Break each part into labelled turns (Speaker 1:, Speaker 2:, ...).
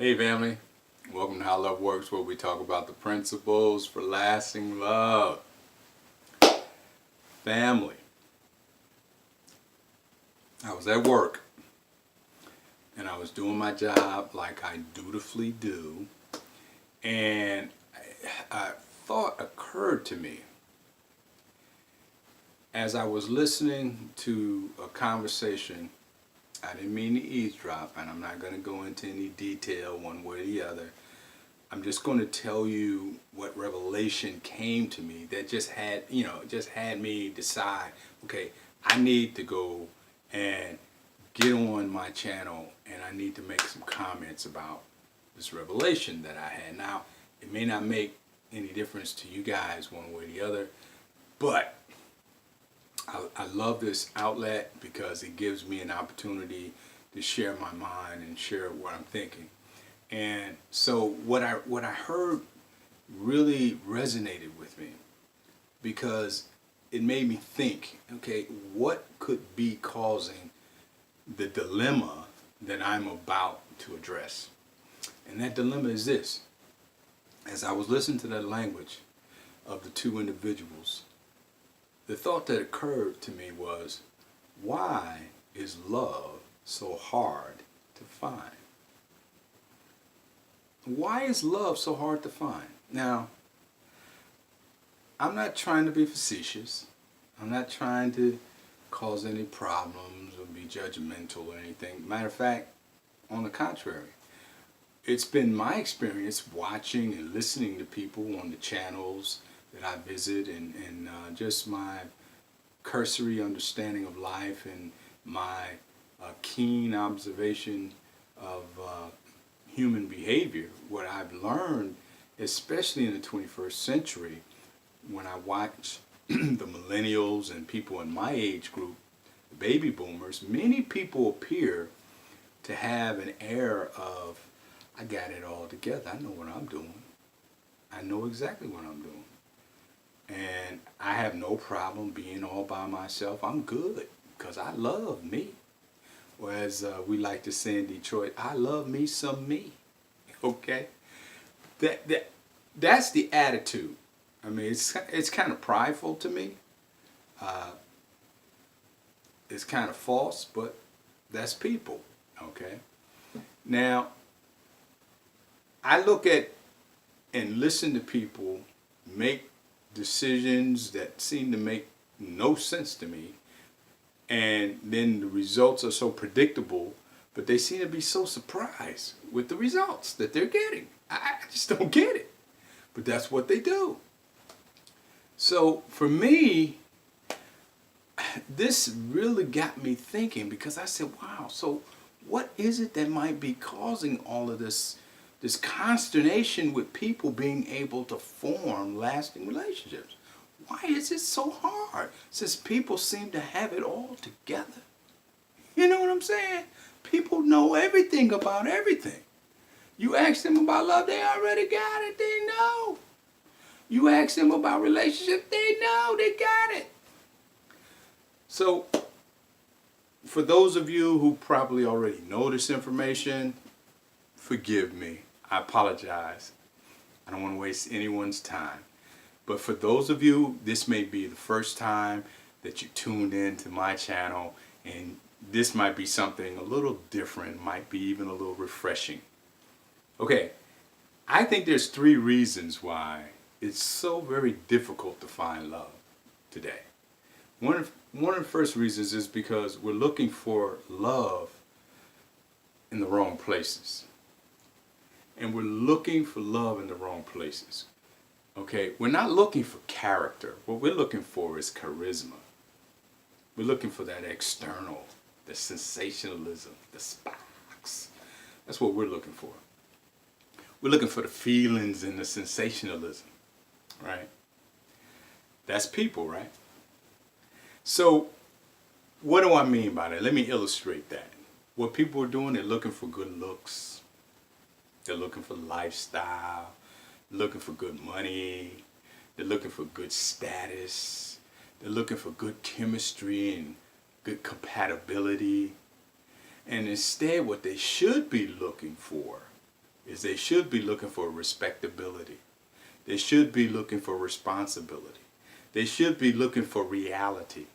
Speaker 1: Hey family, welcome to How Love Works, where we talk about the principles for lasting love. Family, I was at work and I was doing my job like I dutifully do, and a thought occurred to me as I was listening to a conversation. I didn't mean to eavesdrop, and I'm not going to go into any detail one way or the other. I'm just going to tell you what revelation came to me that just had me decide, okay, I need to go and get on my channel and I need to make some comments about this revelation that I had. Now, it may not make any difference to you guys one way or the other, but I love this outlet because it gives me an opportunity to share my mind and share what I'm thinking. And so what I heard really resonated with me because it made me think, okay, what could be causing the dilemma that I'm about to address? And that dilemma is this. As I was listening to that language of the two individuals, the thought that occurred to me was, why is love so hard to find? Why is love so hard to find? Now, I'm not trying to be facetious. I'm not trying to cause any problems or be judgmental or anything. Matter of fact, on the contrary, it's been my experience watching and listening to people on the channels that I visit and just my cursory understanding of life and my keen observation of human behavior. What I've learned, especially in the 21st century, when I watch the millennials and people in my age group, the baby boomers, many people appear to have an air of, I got it all together. I know what I'm doing. I know exactly what I'm doing. And I have no problem being all by myself. I'm good because I love me. Or as we like to say in Detroit, I love me some me. Okay? That's the attitude. I mean, it's kind of prideful to me. It's kind of false, but that's people. Okay? Now, I look at and listen to people make decisions that seem to make no sense to me, and then the results are so predictable, but they seem to be so surprised with the results that they're getting. I just don't get it, but that's what they do. So for me, this really got me thinking, because I said, wow, so what is it that might be causing all of this consternation with people being able to form lasting relationships? Why is it so hard, since people seem to have it all together? You know what I'm saying? People know everything about everything. You ask them about love, they already got it. They know. You ask them about relationships, they know. They got it. So, for those of you who probably already know this information, forgive me. I apologize. I don't want to waste anyone's time. But for those of you, this may be the first time that you tuned in to my channel, and this might be something a little different, might be even a little refreshing. Okay, I think there's 3 reasons why it's so very difficult to find love today. One of the first reasons is because we're looking for love in the wrong places. And we're looking for love in the wrong places. Okay, we're not looking for character. What we're looking for is charisma. We're looking for that external, the sensationalism, the sparks. That's what we're looking for. We're looking for the feelings and the sensationalism, right? That's people, right? So, what do I mean by that? Let me illustrate that. What people are doing, they're looking for good looks. They're looking for lifestyle. Looking for good money. They're looking for good status. They're looking for good chemistry and good compatibility. And instead, what they should be looking for is they should be looking for respectability. They should be looking for responsibility. They should be looking for reality.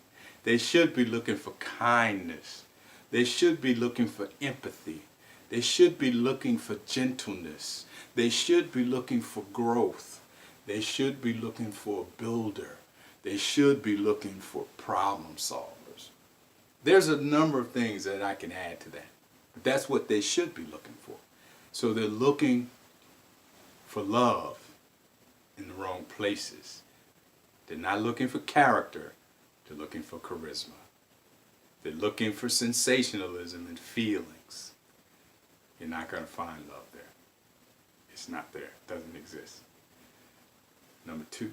Speaker 1: They should be looking for kindness. They should be looking for empathy. They should be looking for gentleness. They should be looking for growth. They should be looking for a builder. They should be looking for problem solvers. There's a number of things that I can add to that. But that's what they should be looking for. So they're looking for love in the wrong places. They're not looking for character. They're looking for charisma. They're looking for sensationalism and feelings. You're not going to find love there. It's not there. It doesn't exist. Number two,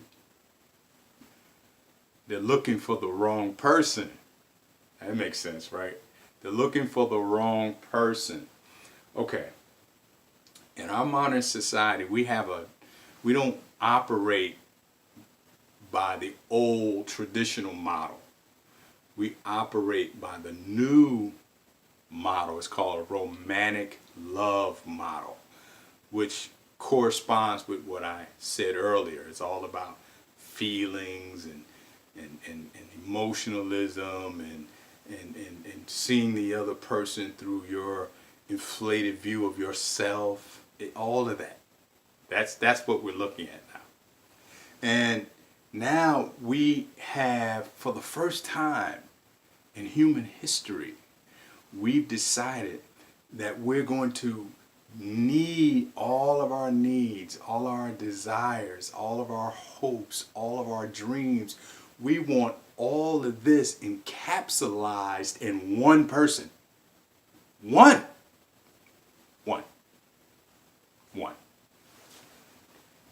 Speaker 1: they're looking for the wrong person. That makes sense, right? They're looking for the wrong person. Okay. In our modern society, we don't operate by the old traditional model. We operate by the new model. It's called a romantic love model, which corresponds with what I said earlier. It's all about feelings and emotionalism and seeing the other person through your inflated view of yourself. All of that. That's what we're looking at now. And now we have, for the first time in human history, we've decided that we're going to need all of our needs, all our desires, all of our hopes, all of our dreams. We want all of this encapsulated in one person. One.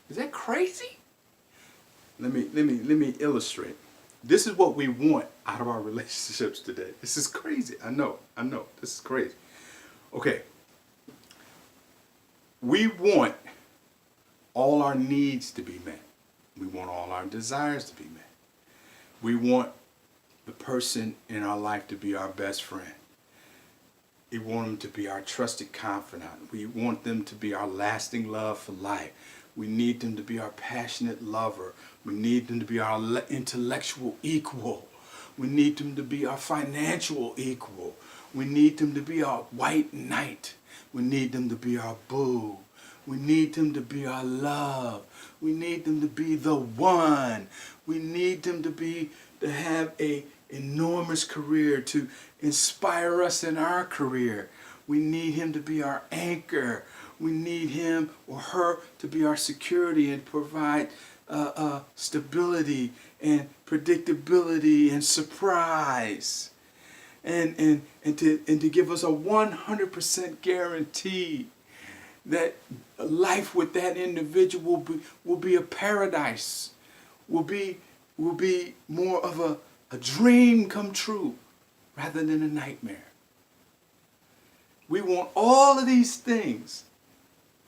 Speaker 1: Is that crazy? Let me illustrate. This is what we want out of our relationships today. This is crazy. I know. This is crazy. Okay. We want all our needs to be met. We want all our desires to be met. We want the person in our life to be our best friend. We want them to be our trusted confidant. We want them to be our lasting love for life. We need them to be our passionate lover. We need them to be our intellectual equal. We need them to be our financial equal. We need them to be our white knight. We need them to be our boo. We need them to be our love. We need them to be the one. We need them to have a enormous career, to inspire us in our career. We need him to be our anchor. We need him or her to be our security and provide stability and predictability and surprise. And to give us a 100% guarantee that life with that individual will be a paradise, will be more of a dream come true rather than a nightmare. We want all of these things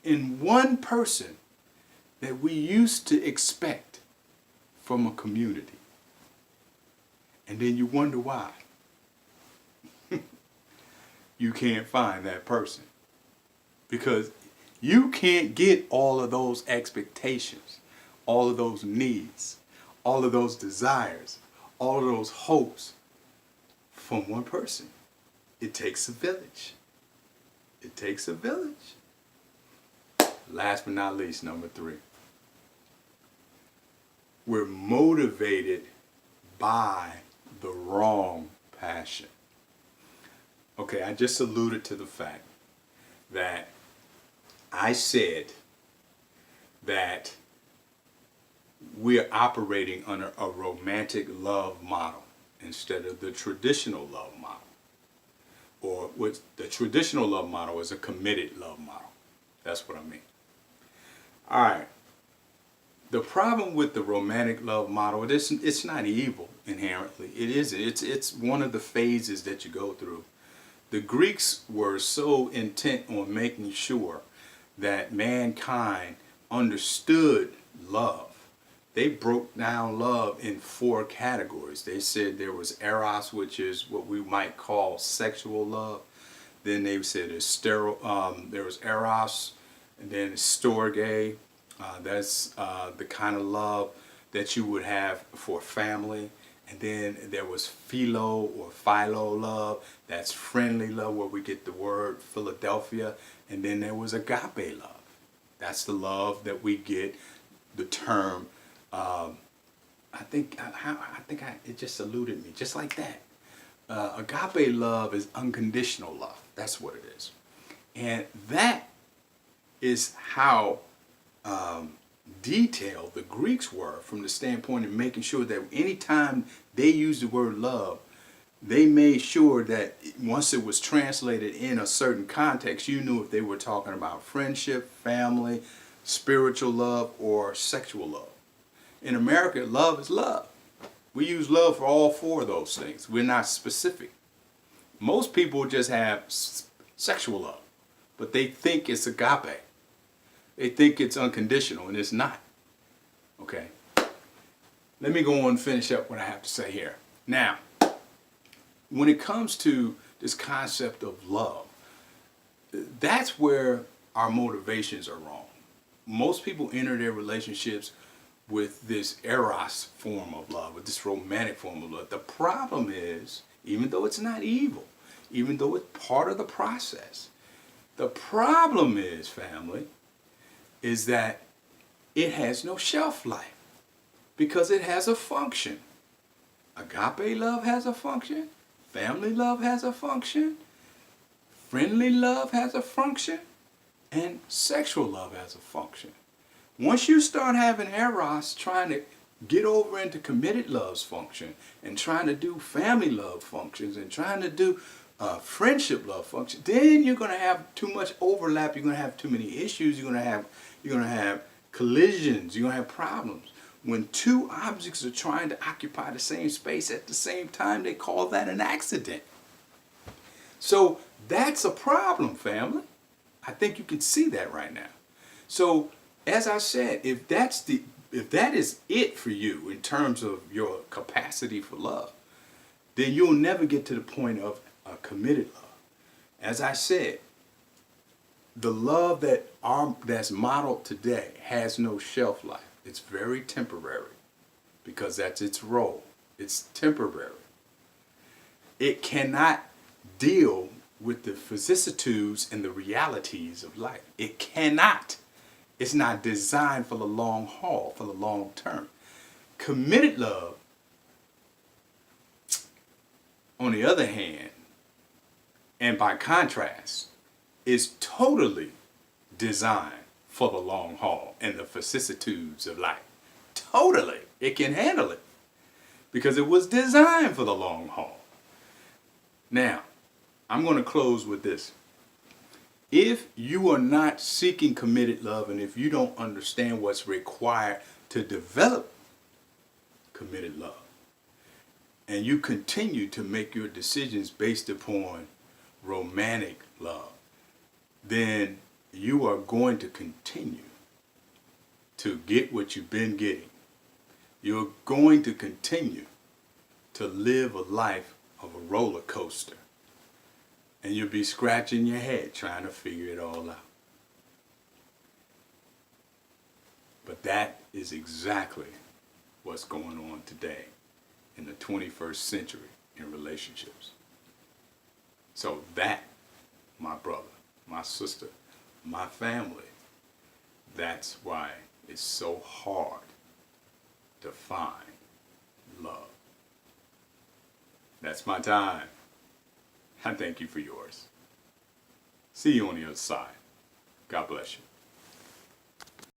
Speaker 1: in one person that we used to expect from a community. And then you wonder why. You can't find that person. Because you can't get all of those expectations, all of those needs, all of those desires, all of those hopes from one person. It takes a village. It takes a village. Last but not least, number 3. We're motivated by the wrong passion. Okay, I just alluded to the fact that I said that we're operating under a romantic love model instead of the traditional love model. Or what the traditional love model is a committed love model. That's what I mean. All right. The problem with the romantic love model, it's not evil inherently. It isn't. It's one of the phases that you go through. The Greeks were so intent on making sure that mankind understood love. They broke down love in 4 categories. They said there was eros, which is what we might call sexual love. Then they said there was eros, And then storge, that's the kind of love that you would have for family. And then there was philo or philo love, that's friendly love, where we get the word Philadelphia. And then there was agape love. That's the love that we get the term. It just eluded me, just like that. Agape love is unconditional love. That's what it is. And that is how detailed the Greeks were from the standpoint of making sure that anytime they used the word love, they made sure that once it was translated in a certain context, you knew if they were talking about friendship, family, spiritual love, or sexual love. In America, love is love. We use love for all four of those things. We're not specific. Most people just have sexual love, but they think it's agape. They think it's unconditional, and it's not. Okay. Let me go on and finish up what I have to say here. Now, when it comes to this concept of love, that's where our motivations are wrong. Most people enter their relationships with this eros form of love, with this romantic form of love. The problem is, even though it's not evil, even though it's part of the process, the problem is, family, is that it has no shelf life because it has a function. Agape love has a function. Family love has a function. Friendly love has a function. And sexual love has a function. Once you start having eros trying to get over into committed love's function and trying to do family love functions and trying to do friendship love function, then you're going to have too much overlap. You're going to have too many issues. You're going to have collisions. You're going to have problems. When two objects are trying to occupy the same space at the same time, they call that an accident. So that's a problem, family. I think you can see that right now. So as I said, if that is it for you in terms of your capacity for love, then you'll never get to the point of a committed love. As I said, the love that's modeled today has no shelf life. It's very temporary because that's its role. It's temporary. It cannot deal with the vicissitudes and the realities of life. It cannot. It's not designed for the long haul, for the long term. Committed love, on the other hand, and by contrast, is totally designed for the long haul and the vicissitudes of life. Totally. It can handle it because it was designed for the long haul. Now, I'm going to close with this. If you are not seeking committed love, and if you don't understand what's required to develop committed love, and you continue to make your decisions based upon romantic love, then you are going to continue to get what you've been getting. You're going to continue to live a life of a roller coaster. And you'll be scratching your head trying to figure it all out. But that is exactly what's going on today in the 21st century in relationships. So that, my brother, my sister, my family, that's why it's so hard to find love. That's my time. I thank you for yours. See you on the other side. God bless you.